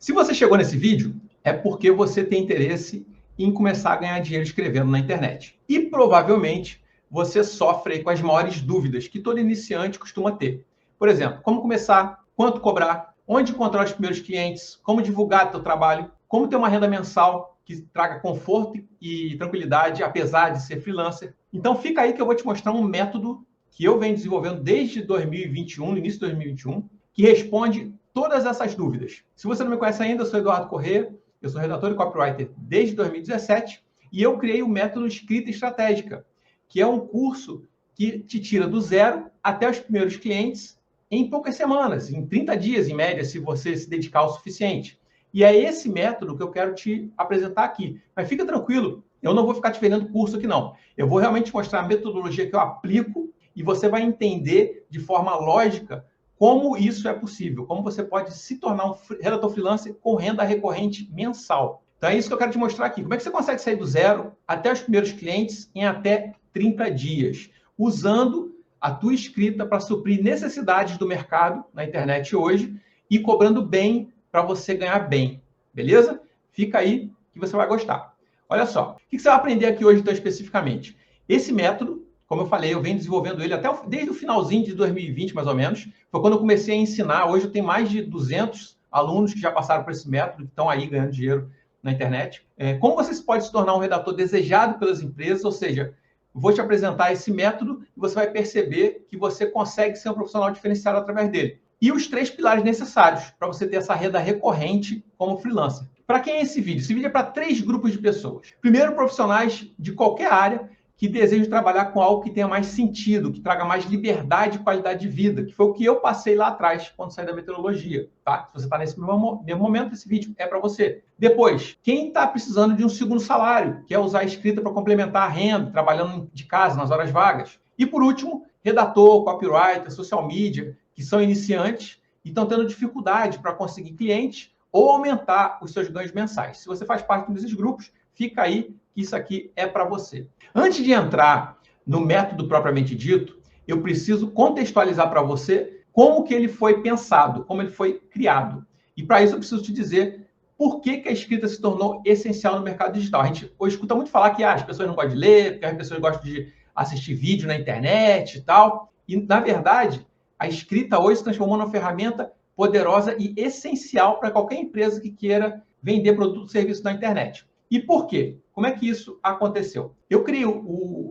Se você chegou nesse vídeo, é porque você tem interesse em começar a ganhar dinheiro escrevendo na internet. E provavelmente você sofre com as maiores dúvidas que todo iniciante costuma ter. Por exemplo, como começar, quanto cobrar, onde encontrar os primeiros clientes, como divulgar o seu trabalho, como ter uma renda mensal que traga conforto e tranquilidade, apesar de ser freelancer. Então fica aí que eu vou te mostrar um método que eu venho desenvolvendo desde 2021, no início de 2021, que responde todas essas dúvidas. Se você não me conhece ainda, eu sou Eduardo Corrêa, eu sou redator e copywriter desde 2017 e eu criei o método Escrita Estratégica, que é um curso que te tira do zero até os primeiros clientes em poucas semanas, em 30 dias em média, se você se dedicar o suficiente. E é esse método que eu quero te apresentar aqui. Mas fica tranquilo, eu não vou ficar te vendendo curso aqui não. Eu vou realmente mostrar a metodologia que eu aplico e você vai entender de forma lógica como isso é possível, como você pode se tornar um redator freelancer com renda recorrente mensal. Então é isso que eu quero te mostrar aqui. Como é que você consegue sair do zero até os primeiros clientes em até 30 dias, usando a tua escrita para suprir necessidades do mercado na internet hoje e cobrando bem para você ganhar bem, beleza? Fica aí que você vai gostar. Olha só, o que você vai aprender aqui hoje então especificamente? Esse método, como eu falei, eu venho desenvolvendo ele desde o finalzinho de 2020, mais ou menos. Foi quando eu comecei a ensinar. Hoje eu tenho mais de 200 alunos que já passaram por esse método, que estão aí ganhando dinheiro na internet. Como você pode se tornar um redator desejado pelas empresas, ou seja, vou te apresentar esse método e você vai perceber que você consegue ser um profissional diferenciado através dele. E os 3 pilares necessários para você ter essa renda recorrente como freelancer. Para quem é esse vídeo? Esse vídeo é para 3 grupos de pessoas. Primeiro, profissionais de qualquer área que desejam trabalhar com algo que tenha mais sentido, que traga mais liberdade e qualidade de vida, que foi o que eu passei lá atrás, quando saí da meteorologia, tá? Se você está nesse mesmo momento, esse vídeo é para você. Depois, quem está precisando de um segundo salário, quer usar a escrita para complementar a renda, trabalhando de casa, nas horas vagas. E por último, redator, copywriter, social media, que são iniciantes e estão tendo dificuldade para conseguir clientes ou aumentar os seus ganhos mensais. Se você faz parte desses grupos, fica aí que isso aqui é para você. Antes de entrar no método propriamente dito, eu preciso contextualizar para você como que ele foi pensado, como ele foi criado. E para isso eu preciso te dizer por que a escrita se tornou essencial no mercado digital. A gente hoje escuta muito falar que as pessoas não gostam de ler, porque as pessoas gostam de assistir vídeo na internet e tal. E, na verdade, a escrita hoje se transformou numa ferramenta poderosa e essencial para qualquer empresa que queira vender produto ou serviço na internet. E por quê? Como é que isso aconteceu? Eu criei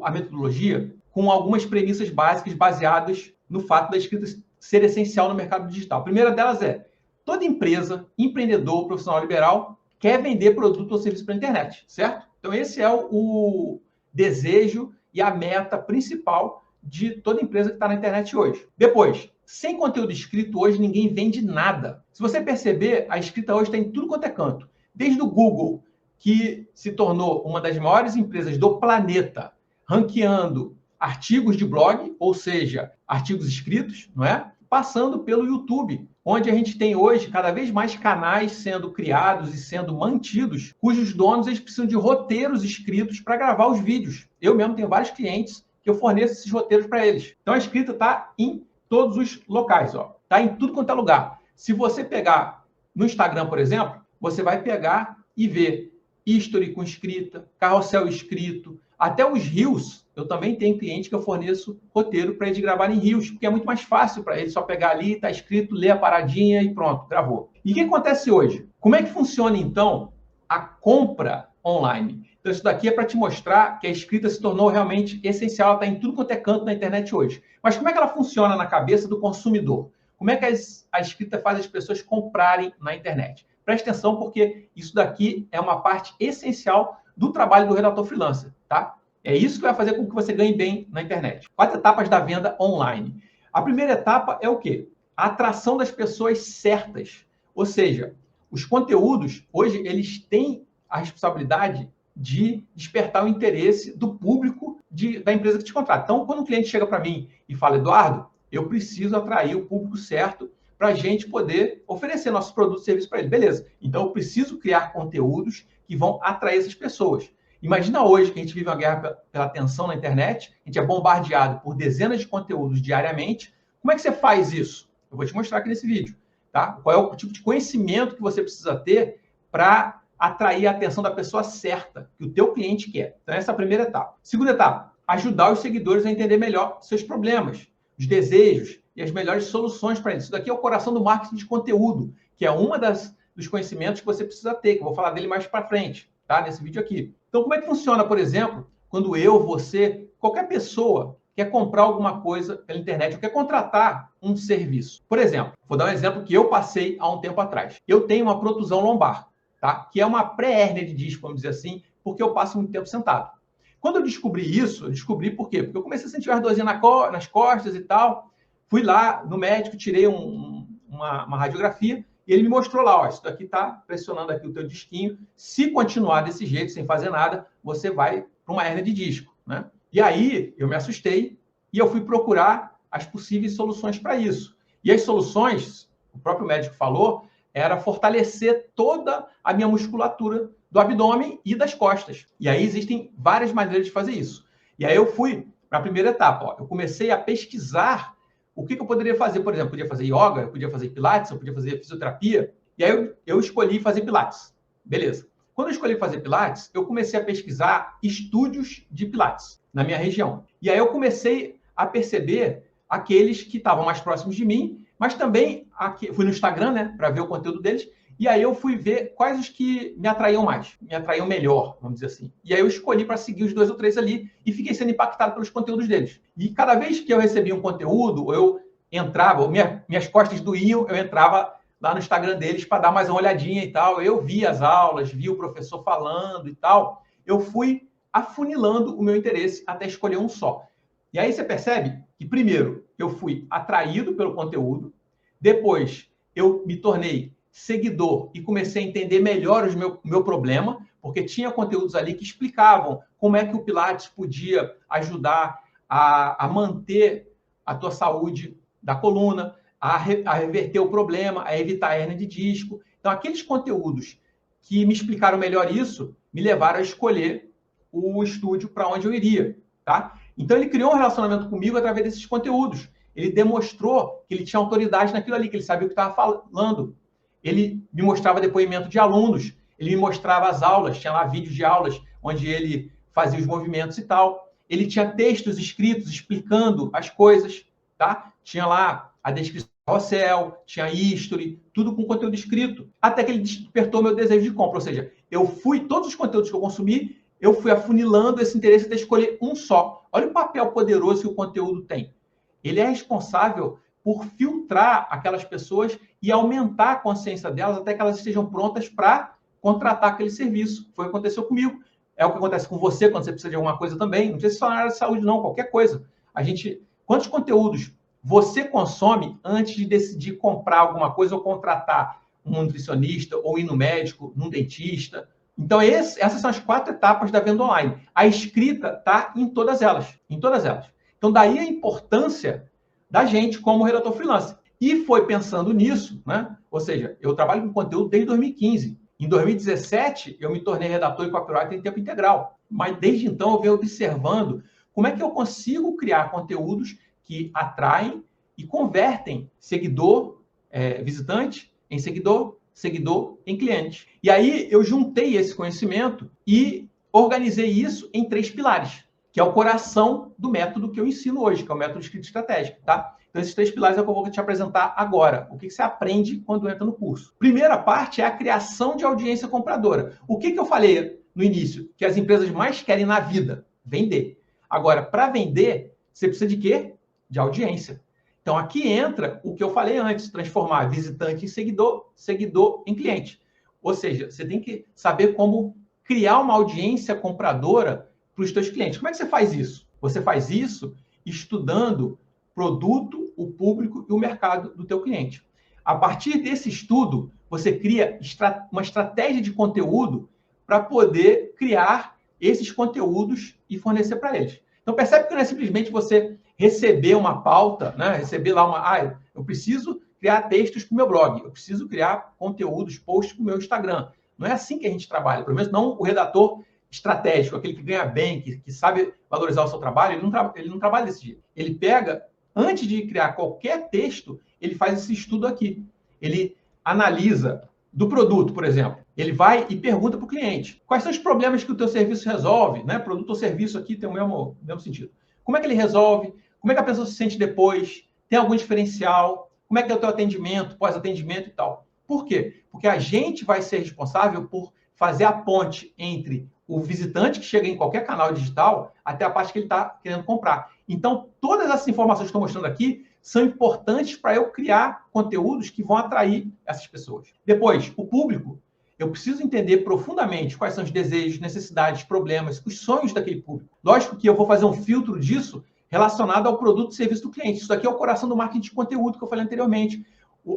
a metodologia com algumas premissas básicas baseadas no fato da escrita ser essencial no mercado digital. A primeira delas é: toda empresa, empreendedor, profissional liberal quer vender produto ou serviço pela internet, certo? Então esse é o desejo e a meta principal de toda empresa que está na internet hoje. Depois, sem conteúdo escrito hoje ninguém vende nada. Se você perceber, a escrita hoje está em tudo quanto é canto. Desde o Google, que se tornou uma das maiores empresas do planeta, ranqueando artigos de blog, ou seja, artigos escritos, não é? Passando pelo YouTube, onde a gente tem hoje cada vez mais canais sendo criados e sendo mantidos, cujos donos eles precisam de roteiros escritos para gravar os vídeos. Eu mesmo tenho vários clientes que eu forneço esses roteiros para eles. Então a escrita está em todos os locais, ó. Está em tudo quanto é lugar. Se você pegar no Instagram, por exemplo, você vai pegar e ver history com escrita, carrossel escrito, até os reels. Eu também tenho cliente que eu forneço roteiro para eles gravarem reels, porque é muito mais fácil para eles só pegar ali, está escrito, ler a paradinha e pronto, gravou. E o que acontece hoje? Como é que funciona, então, a compra online? Então, isso daqui é para te mostrar que a escrita se tornou realmente essencial, está em tudo quanto é canto na internet hoje. Mas como é que ela funciona na cabeça do consumidor? Como é que a escrita faz as pessoas comprarem na internet? Preste atenção, porque isso daqui é uma parte essencial do trabalho do redator freelancer, tá? É isso que vai fazer com que você ganhe bem na internet. 4 etapas da venda online. A primeira etapa é o quê? A atração das pessoas certas. Ou seja, os conteúdos, hoje, eles têm a responsabilidade de despertar o interesse do público da empresa que te contrata. Então, quando um cliente chega para mim e fala: Eduardo, eu preciso atrair o público certo para a gente poder oferecer nossos produtos e serviços para ele. Beleza. Então, eu preciso criar conteúdos que vão atrair essas pessoas. Imagina hoje que a gente vive uma guerra pela atenção na internet, a gente é bombardeado por dezenas de conteúdos diariamente. Como é que você faz isso? Eu vou te mostrar aqui nesse vídeo. tá? Qual é o tipo de conhecimento que você precisa ter para atrair a atenção da pessoa certa, que o teu cliente quer. Então, essa é a primeira etapa. Segunda etapa, ajudar os seguidores a entender melhor seus problemas, os desejos e as melhores soluções para isso. Isso daqui é o coração do marketing de conteúdo, que é uma dos conhecimentos que você precisa ter, que eu vou falar dele mais para frente, tá? Nesse vídeo aqui. Então, como é que funciona, por exemplo, quando eu, você, qualquer pessoa quer comprar alguma coisa pela internet ou quer contratar um serviço? Por exemplo, vou dar um exemplo que eu passei há um tempo atrás. Eu tenho uma protusão lombar, tá? Que é uma pré-hérnia de disco, vamos dizer assim, porque eu passo muito tempo sentado. Quando eu descobri isso, eu descobri por quê? Porque eu comecei a sentir umas dorzinhas nas costas e tal. Fui lá no médico, tirei uma radiografia e ele me mostrou lá, ó, isso daqui está pressionando aqui o teu disquinho. Se continuar desse jeito, sem fazer nada, você vai para uma hérnia de disco, né? E aí eu me assustei e eu fui procurar as possíveis soluções para isso. E as soluções, o próprio médico falou, era fortalecer toda a minha musculatura do abdômen e das costas. E aí existem várias maneiras de fazer isso. E aí eu fui para a primeira etapa. Ó, eu comecei a pesquisar o que eu poderia fazer. Por exemplo, eu podia fazer yoga, eu podia fazer pilates, eu podia fazer fisioterapia. E aí eu escolhi fazer pilates. Beleza. Quando eu escolhi fazer pilates, eu comecei a pesquisar estúdios de pilates na minha região. E aí eu comecei a perceber aqueles que estavam mais próximos de mim, mas também aqui, fui no Instagram, né, para ver o conteúdo deles, e aí eu fui ver quais os que me atraíam mais, me atraíam melhor, vamos dizer assim. E aí eu escolhi para seguir os 2 ou 3 ali e fiquei sendo impactado pelos conteúdos deles. E cada vez que eu recebia um conteúdo, eu entrava, minhas costas doíam, eu entrava lá no Instagram deles para dar mais uma olhadinha e tal. Eu via as aulas, via o professor falando e tal. Eu fui afunilando o meu interesse até escolher um só. E aí você percebe que, primeiro, eu fui atraído pelo conteúdo, depois eu me tornei seguidor e comecei a entender melhor o meu problema, porque tinha conteúdos ali que explicavam como é que o Pilates podia ajudar a manter a tua saúde da coluna, a reverter o problema, a evitar a hérnia de disco. Então, aqueles conteúdos que me explicaram melhor isso, me levaram a escolher o estúdio para onde eu iria, tá? Então, ele criou um relacionamento comigo através desses conteúdos. Ele demonstrou que ele tinha autoridade naquilo ali, que ele sabia o que estava falando. Ele me mostrava depoimento de alunos, ele me mostrava as aulas, tinha lá vídeos de aulas onde ele fazia os movimentos e tal. Ele tinha textos escritos explicando as coisas, tá? Tinha lá a descrição do carrossel, tinha history, tudo com conteúdo escrito. Até que ele despertou meu desejo de compra, ou seja, todos os conteúdos que eu consumi, eu fui afunilando esse interesse de escolher um só. Olha o papel poderoso que o conteúdo tem. Ele é responsável por filtrar aquelas pessoas e aumentar a consciência delas até que elas estejam prontas para contratar aquele serviço. Foi o que aconteceu comigo. É o que acontece com você quando você precisa de alguma coisa também. Não sei se só na área de saúde, não, qualquer coisa. Quantos conteúdos você consome antes de decidir comprar alguma coisa ou contratar um nutricionista ou ir no médico, num dentista? Então, essas são as 4 etapas da venda online. A escrita está em todas elas. Em todas elas. Então, daí a importância da gente como redator freelancer. E foi pensando nisso, né? Ou seja, eu trabalho com conteúdo desde 2015. Em 2017, eu me tornei redator e copywriter em tempo integral. Mas desde então, eu venho observando como é que eu consigo criar conteúdos que atraem e convertem seguidor, visitante, em seguidor, seguidor em cliente. E aí eu juntei esse conhecimento e organizei isso em 3 pilares, que é o coração do método que eu ensino hoje, que é o método de escrita estratégica, tá? Então, esses 3 pilares é o que eu vou te apresentar agora. O que você aprende quando entra no curso? Primeira parte é a criação de audiência compradora. O que eu falei no início? Que as empresas mais querem na vida? Vender. Agora, para vender, você precisa de quê? De audiência. Então, aqui entra o que eu falei antes, transformar visitante em seguidor, seguidor em cliente. Ou seja, você tem que saber como criar uma audiência compradora para os seus clientes. Como é que você faz isso? Você faz isso estudando produto, o público e o mercado do teu cliente. A partir desse estudo, você cria uma estratégia de conteúdo para poder criar esses conteúdos e fornecer para eles. Então, percebe que não é simplesmente você receber uma pauta, né? Receber lá eu preciso criar textos para o meu blog, eu preciso criar conteúdos, posts para o meu Instagram. Não é assim que a gente trabalha, pelo menos não o redator estratégico, aquele que ganha bem, que sabe valorizar o seu trabalho, ele não trabalha desse jeito. Ele pega, antes de criar qualquer texto, ele faz esse estudo aqui. ele analisa do produto, por exemplo. Ele vai e pergunta para o cliente quais são os problemas que o teu serviço resolve, né? Produto ou serviço aqui tem o mesmo sentido. Como é que ele resolve? Como é que a pessoa se sente depois? Tem algum diferencial? Como é que é o teu atendimento, pós-atendimento e tal? Por quê? Porque a gente vai ser responsável por fazer a ponte entre o visitante que chega em qualquer canal digital até a parte que ele está querendo comprar. Então, todas essas informações que estou mostrando aqui são importantes para eu criar conteúdos que vão atrair essas pessoas. Depois, o público. Eu preciso entender profundamente quais são os desejos, necessidades, problemas, os sonhos daquele público. Lógico que eu vou fazer um filtro disso relacionado ao produto e serviço do cliente. Isso daqui é o coração do marketing de conteúdo que eu falei anteriormente.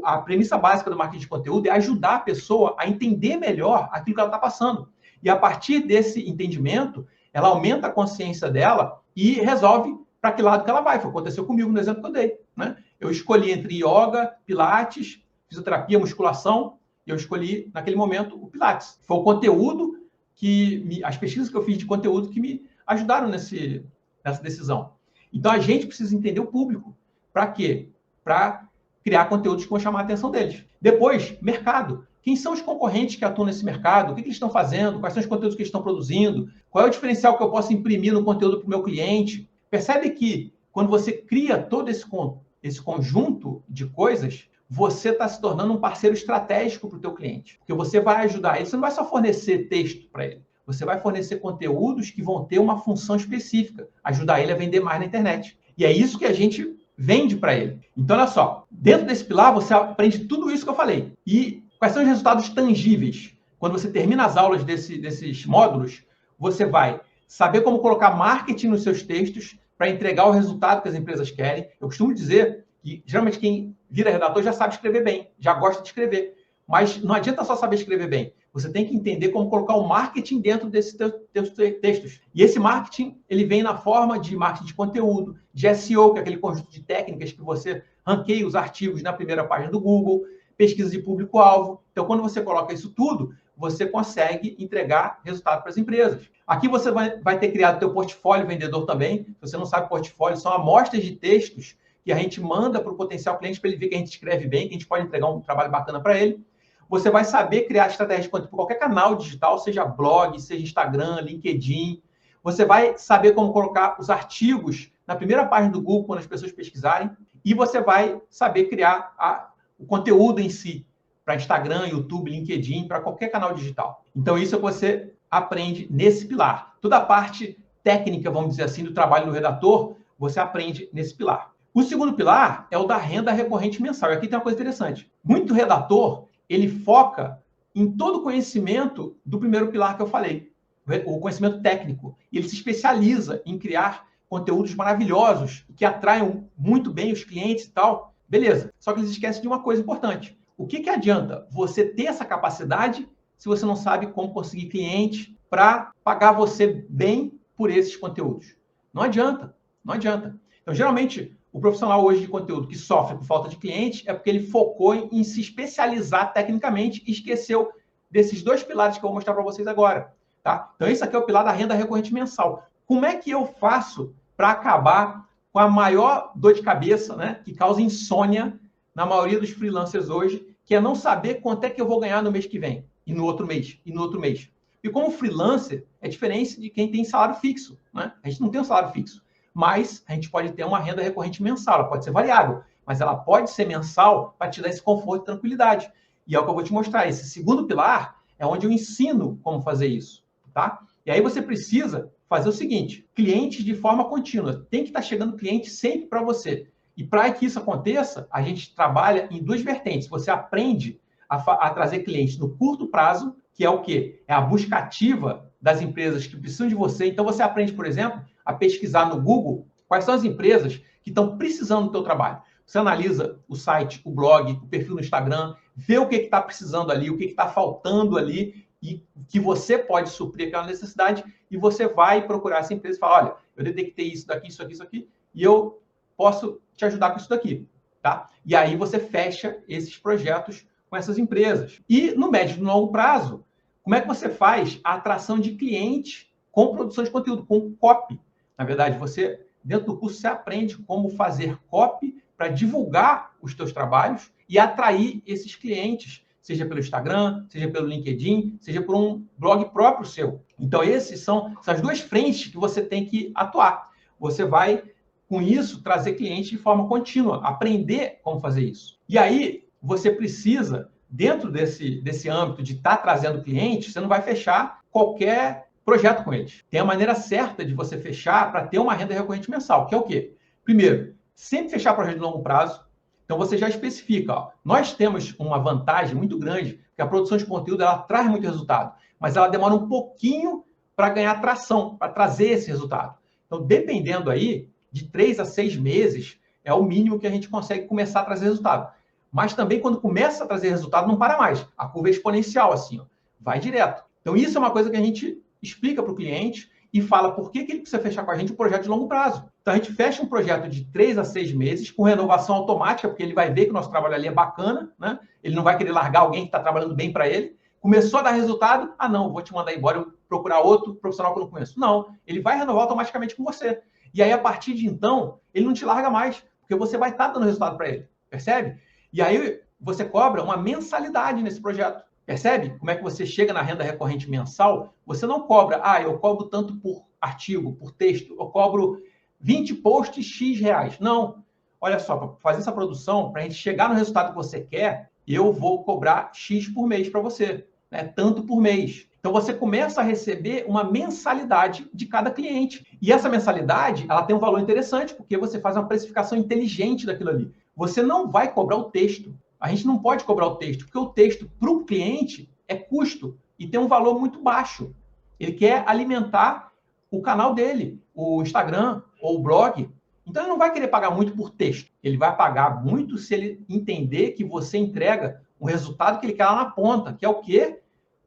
A premissa básica do marketing de conteúdo é ajudar a pessoa a entender melhor aquilo que ela está passando. E a partir desse entendimento, ela aumenta a consciência dela e resolve para que lado que ela vai. Foi o que aconteceu comigo no exemplo que eu dei, né? Eu escolhi entre yoga, pilates, fisioterapia, musculação, e eu escolhi, naquele momento, o pilates. Foi o conteúdo as pesquisas que eu fiz de conteúdo que me ajudaram nessa decisão. Então, a gente precisa entender o público. Para quê? Para criar conteúdos que vão chamar a atenção deles. Depois, mercado. Quem são os concorrentes que atuam nesse mercado? O que eles estão fazendo? Quais são os conteúdos que eles estão produzindo? Qual é o diferencial que eu posso imprimir no conteúdo para o meu cliente? Percebe que, quando você cria todo esse conjunto de coisas, você está se tornando um parceiro estratégico para o teu cliente. Porque você vai ajudar ele. Você não vai só fornecer texto para ele. Você vai fornecer conteúdos que vão ter uma função específica. Ajudar ele a vender mais na internet. E é isso que a gente vende para ele. Então, olha só. Dentro desse pilar, você aprende tudo isso que eu falei. E quais são os resultados tangíveis? Quando você termina as aulas desses módulos, você vai saber como colocar marketing nos seus textos para entregar o resultado que as empresas querem. Eu costumo dizer que, geralmente, quem vira redator já sabe escrever bem, já gosta de escrever. Mas não adianta só saber escrever bem. Você tem que entender como colocar o marketing dentro desses teus textos. E esse marketing, ele vem na forma de marketing de conteúdo, de SEO, que é aquele conjunto de técnicas que você ranqueia os artigos na primeira página do Google, pesquisa de público-alvo. Então, quando você coloca isso tudo, você consegue entregar resultado para as empresas. Aqui você vai ter criado teu portfólio vendedor também. Se você não sabe, portfólio são amostras de textos que a gente manda para o potencial cliente para ele ver que a gente escreve bem, que a gente pode entregar um trabalho bacana para ele. Você vai saber criar estratégias de conteúdo para qualquer canal digital, seja blog, seja Instagram, LinkedIn. Você vai saber como colocar os artigos na primeira página do Google quando as pessoas pesquisarem. E você vai saber criar o conteúdo em si para Instagram, YouTube, LinkedIn, para qualquer canal digital. Então, isso é o que você aprende nesse pilar. Toda a parte técnica, vamos dizer assim, do trabalho do redator, você aprende nesse pilar. O segundo pilar é o da renda recorrente mensal. E aqui tem uma coisa interessante. Muito redator, ele foca em todo o conhecimento do primeiro pilar que eu falei, o conhecimento técnico. E ele se especializa em criar conteúdos maravilhosos, que atraiam muito bem os clientes e tal. Beleza. Só que eles esquecem de uma coisa importante. O que adianta você ter essa capacidade se você não sabe como conseguir cliente para pagar você bem por esses conteúdos? Não adianta. Não adianta. Então, geralmente, o profissional hoje de conteúdo que sofre por falta de cliente é porque ele focou em se especializar tecnicamente e esqueceu desses dois pilares que eu vou mostrar para vocês agora. Tá? Então, esse aqui é o pilar da renda recorrente mensal. Como é que eu faço para acabar com a maior dor de cabeça, né, que causa insônia na maioria dos freelancers hoje, que é não saber quanto é que eu vou ganhar no mês que vem, e no outro mês, e no outro mês. E como freelancer, é diferente de quem tem salário fixo, né? A gente não tem um salário fixo, mas a gente pode ter uma renda recorrente mensal, ela pode ser variável, mas ela pode ser mensal para te dar esse conforto e tranquilidade. E é o que eu vou te mostrar. Esse segundo pilar é onde eu ensino como fazer isso, tá? E aí você precisa fazer o seguinte, clientes de forma contínua. Tem que estar chegando cliente sempre para você. E para que isso aconteça, a gente trabalha em duas vertentes. Você aprende a trazer clientes no curto prazo, que é o quê? É a busca ativa das empresas que precisam de você. Então, você aprende, por exemplo, a pesquisar no Google quais são as empresas que estão precisando do teu trabalho. Você analisa o site, o blog, o perfil no Instagram, vê o que está precisando ali, o que está faltando ali, e que você pode suprir aquela necessidade, e você vai procurar essa empresa e falar, olha, eu detectei isso daqui, isso aqui, isso aqui, e eu posso te ajudar com isso daqui, tá? E aí você fecha esses projetos com essas empresas. E no médio e no longo prazo, como é que você faz a atração de clientes com produção de conteúdo, com copy? Na verdade, dentro do curso, você aprende como fazer copy para divulgar os teus trabalhos e atrair esses clientes, seja pelo Instagram, seja pelo LinkedIn, seja por um blog próprio seu. Então, são essas duas frentes que você tem que atuar. Você vai, com isso, trazer clientes de forma contínua, aprender como fazer isso. E aí, você precisa, dentro desse âmbito de estar trazendo clientes, você não vai fechar qualquer projeto com eles. Tem a maneira certa de você fechar para ter uma renda recorrente mensal, que é o quê? Primeiro, sempre fechar projeto de longo prazo. Então, você já especifica. Ó, nós temos uma vantagem muito grande, que a produção de conteúdo ela traz muito resultado, mas ela demora um pouquinho para ganhar tração, para trazer esse resultado. Então, dependendo aí, de 3 a 6 meses, é o mínimo que a gente consegue começar a trazer resultado. Mas também, quando começa a trazer resultado, não para mais. A curva é exponencial, assim, ó, vai direto. Então, isso é uma coisa que a gente explica para o cliente e fala por que ele precisa fechar com a gente um projeto de longo prazo. Então, a gente fecha um projeto de 3 a 6 meses com renovação automática, porque ele vai ver que o nosso trabalho ali é bacana, né? Ele não vai querer largar alguém que está trabalhando bem para ele. Começou a dar resultado, não, vou te mandar embora, eu procurar outro profissional que eu não conheço. Não, ele vai renovar automaticamente com você. E aí, a partir de então, ele não te larga mais, porque você vai estar dando resultado para ele, percebe? E aí, você cobra uma mensalidade nesse projeto. Percebe como é que você chega na renda recorrente mensal? Você não cobra, eu cobro tanto por artigo, por texto, eu cobro 20 posts X reais. Não. Olha só, para fazer essa produção, para a gente chegar no resultado que você quer, eu vou cobrar X por mês para você, né? Tanto por mês. Então, você começa a receber uma mensalidade de cada cliente. E essa mensalidade, ela tem um valor interessante, porque você faz uma precificação inteligente daquilo ali. Você não vai cobrar o texto. A gente não pode cobrar o texto, porque o texto para o cliente é custo e tem um valor muito baixo. Ele quer alimentar o canal dele, o Instagram ou o blog. Então, ele não vai querer pagar muito por texto. Ele vai pagar muito se ele entender que você entrega o resultado que ele quer lá na ponta, que é o quê?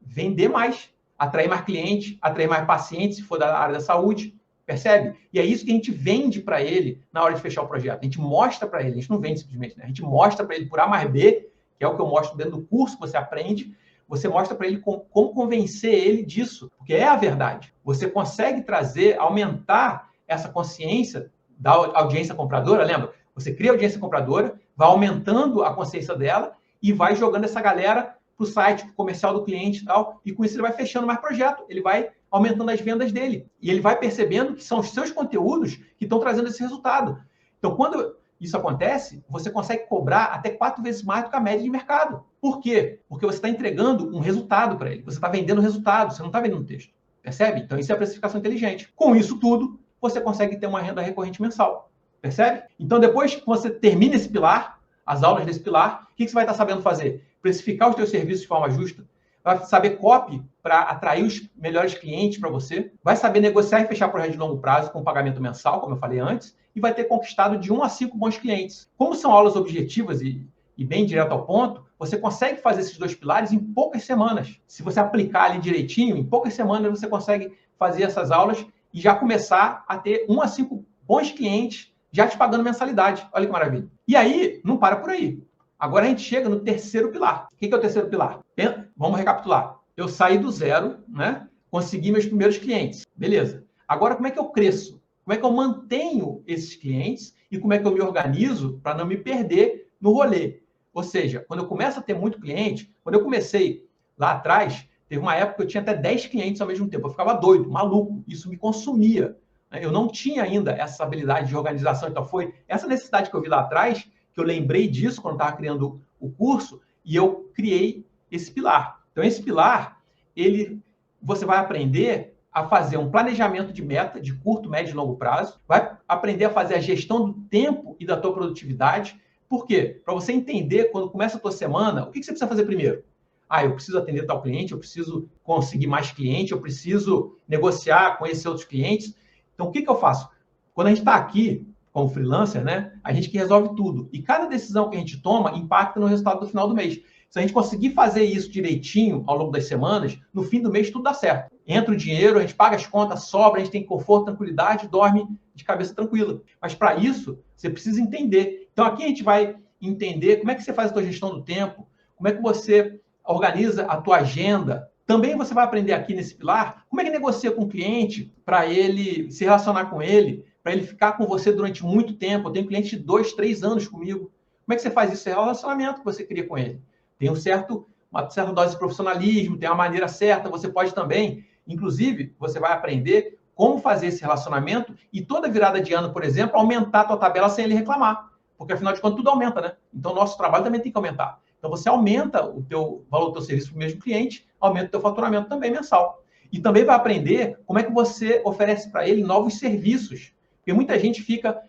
Vender mais, atrair mais clientes, atrair mais pacientes, se for da área da saúde. Percebe? E é isso que a gente vende para ele na hora de fechar o projeto. A gente mostra para ele, a gente não vende simplesmente, né? A gente mostra para ele por A mais B, que é o que eu mostro dentro do curso que você aprende, você mostra para ele como convencer ele disso, porque é a verdade. Você consegue trazer, aumentar essa consciência da audiência compradora, lembra? Você cria audiência compradora, vai aumentando a consciência dela e vai jogando essa galera para o site, para o comercial do cliente e tal, e com isso ele vai fechando mais projeto, ele vai aumentando as vendas dele. E ele vai percebendo que são os seus conteúdos que estão trazendo esse resultado. Então, quando isso acontece, você consegue cobrar até 4 vezes mais do que a média de mercado. Por quê? Porque você está entregando um resultado para ele. Você está vendendo resultado, você não está vendendo texto. Percebe? Então, isso é a precificação inteligente. Com isso tudo, você consegue ter uma renda recorrente mensal. Percebe? Então, depois que você termina esse pilar, as aulas desse pilar, o que você vai estar sabendo fazer? Precificar os seus serviços de forma justa, vai saber copy para atrair os melhores clientes para você, vai saber negociar e fechar projetos de longo prazo com pagamento mensal, como eu falei antes, e vai ter conquistado de 1 a 5 bons clientes. Como são aulas objetivas e bem direto ao ponto, você consegue fazer esses 2 pilares em poucas semanas. Se você aplicar ali direitinho, em poucas semanas você consegue fazer essas aulas e já começar a ter 1 a 5 bons clientes já te pagando mensalidade. Olha que maravilha. E aí, não para por aí. Agora a gente chega no terceiro pilar. O que é o terceiro pilar? Vamos recapitular. Eu saí do zero, né? Consegui meus primeiros clientes. Beleza. Agora, como é que eu cresço? Como é que eu mantenho esses clientes e como é que eu me organizo para não me perder no rolê? Ou seja, quando eu começo a ter muito cliente, quando eu comecei lá atrás, teve uma época que eu tinha até 10 clientes ao mesmo tempo. Eu ficava doido, maluco. Isso me consumia. Eu não tinha ainda essa habilidade de organização. Então, foi essa necessidade que eu vi lá atrás, que eu lembrei disso quando estava criando o curso, e eu criei esse pilar. Então, esse pilar, você vai aprender a fazer um planejamento de meta de curto, médio e longo prazo, vai aprender a fazer a gestão do tempo e da tua produtividade. Por quê? Para você entender, quando começa a tua semana, o que você precisa fazer primeiro? Eu preciso atender tal cliente, eu preciso conseguir mais cliente, eu preciso negociar, conhecer outros clientes. Então, o que eu faço? Quando a gente está aqui, como freelancer, né, a gente que resolve tudo. E cada decisão que a gente toma impacta no resultado do final do mês. Se a gente conseguir fazer isso direitinho ao longo das semanas, no fim do mês tudo dá certo. Entra o dinheiro, a gente paga as contas, sobra, a gente tem conforto, tranquilidade, dorme de cabeça tranquila. Mas para isso, você precisa entender. Então aqui a gente vai entender como é que você faz a tua gestão do tempo, como é que você organiza a tua agenda. Também você vai aprender aqui nesse pilar como é que negocia com o cliente para ele se relacionar com ele, para ele ficar com você durante muito tempo. Eu tenho cliente de 2, 3 anos comigo. Como é que você faz isso? É o relacionamento que você cria com ele. Tem uma certa dose de profissionalismo, tem uma maneira certa. Você pode também, inclusive, você vai aprender como fazer esse relacionamento e toda virada de ano, por exemplo, aumentar a tua tabela sem ele reclamar. Porque, afinal de contas, tudo aumenta, né? Então, o nosso trabalho também tem que aumentar. Então, você aumenta o teu valor do teu serviço para o mesmo cliente, aumenta o teu faturamento também mensal. E também vai aprender como é que você oferece para ele novos serviços. Porque muita gente fica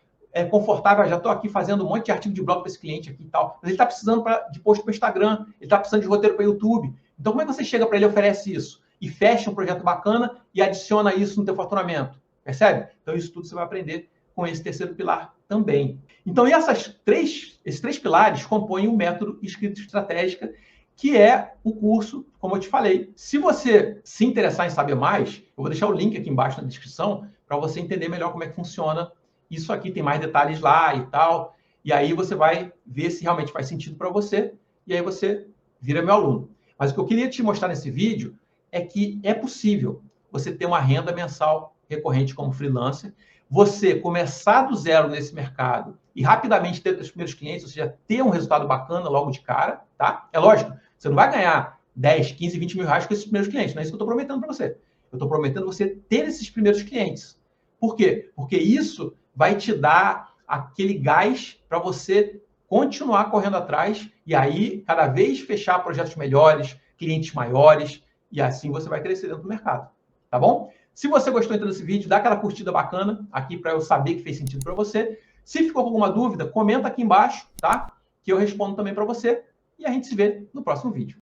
confortável, já estou aqui fazendo um monte de artigo de blog para esse cliente aqui e tal, mas ele está precisando de post para o Instagram, ele está precisando de roteiro para o YouTube. Então, como é que você chega para ele e oferece isso? E fecha um projeto bacana e adiciona isso no teu faturamento. Percebe? Então, isso tudo você vai aprender com esse terceiro pilar também. Então, esses três pilares compõem o método Escrita Estratégica, que é o curso, como eu te falei. Se você se interessar em saber mais, eu vou deixar o link aqui embaixo na descrição para você entender melhor como é que funciona isso aqui. Tem mais detalhes lá e tal. E aí você vai ver se realmente faz sentido para você. E aí você vira meu aluno. Mas o que eu queria te mostrar nesse vídeo é que é possível você ter uma renda mensal recorrente como freelancer, você começar do zero nesse mercado e rapidamente ter os primeiros clientes, ou seja, ter um resultado bacana logo de cara, tá? É lógico, você não vai ganhar 10, 15, 20 mil reais com esses primeiros clientes, não é isso que eu estou prometendo para você. Eu estou prometendo você ter esses primeiros clientes. Por quê? Porque isso vai te dar aquele gás para você continuar correndo atrás e aí cada vez fechar projetos melhores, clientes maiores, e assim você vai crescer dentro do mercado. Tá bom? Se você gostou então desse vídeo, dá aquela curtida bacana aqui para eu saber que fez sentido para você. Se ficou com alguma dúvida, comenta aqui embaixo, tá? Que eu respondo também para você. E a gente se vê no próximo vídeo.